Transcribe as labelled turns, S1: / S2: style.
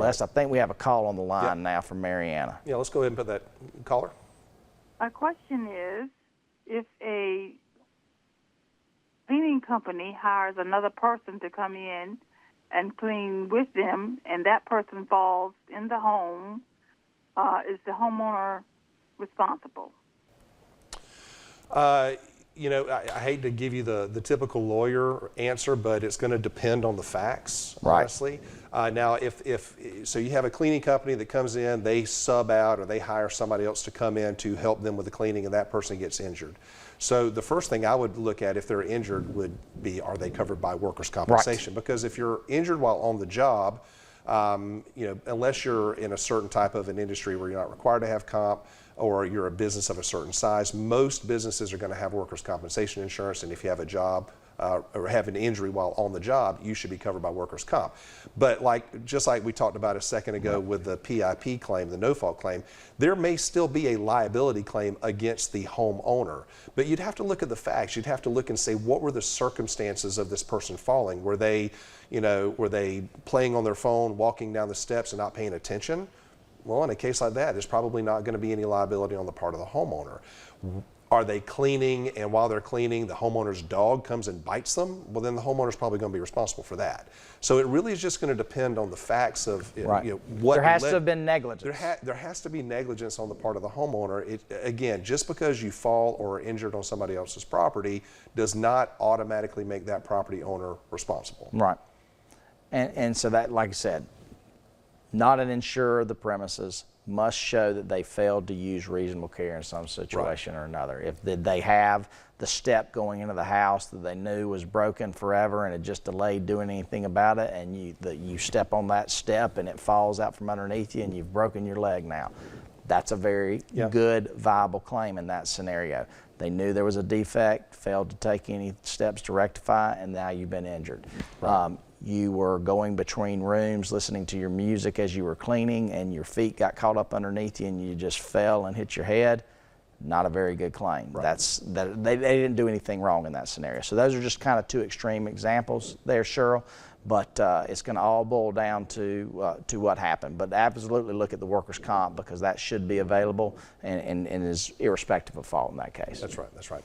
S1: I think we have a call on the line now from Mariana.
S2: Yeah, let's go ahead and put that caller.
S3: My question is, if a cleaning company hires another person to come in and clean with them, and that person falls in the home, is the homeowner responsible?
S2: You know, I hate to give you the typical lawyer answer, but it's going to depend on the facts, honestly. Now, so you have a cleaning company that comes in, they sub out or they hire somebody else to come in to help them with the cleaning, and that person gets injured. So the first thing I would look at if they're injured would be, are they covered by workers' compensation? Right. Because if you're injured while on the job, you know, unless you're in a certain type of an industry where you're not required to have comp, or you're a business of a certain size, most businesses are going to have workers' compensation insurance, and if you have a job or have an injury while on the job, you should be covered by workers' comp. But just like we talked about a second ago with the PIP claim, the no-fault claim, there may still be a liability claim against the homeowner. But you'd have to look at the facts. You'd have to look and say, what were the circumstances of this person falling? Were they, you know, were they playing on their phone, walking down the steps and not paying attention? Well, in a case like that, there's probably not going to be any liability on the part of the homeowner. Are they cleaning, and while they're cleaning, the homeowner's dog comes and bites them? Well, then the homeowner's probably going to be responsible for that. So it really is just going to depend on the facts of you know, what
S1: there has to have been negligence.
S2: There has to be negligence on the part of the homeowner. Again, just because you fall or are injured on somebody else's property does not automatically make that property owner responsible.
S1: Right. And so that, like I said, not an insurer of the premises, must show that they failed to use reasonable care in some situation or another. If did they have the step going into the house that they knew was broken forever and it just delayed doing anything about it, and you step on that step and it falls out from underneath you and you've broken your leg now. That's a very good, viable claim in that scenario. They knew there was a defect, failed to take any steps to rectify, and now you've been injured. You were going between rooms listening to your music as you were cleaning, and your feet got caught up underneath you and you just fell and hit your head. Not a very good claim. They didn't do anything wrong in that scenario. So those are just kind of two extreme examples there, Cheryl, but it's going to all boil down to what happened. But absolutely look at the workers' comp, because that should be available and is irrespective of fault in that case.
S2: That's right.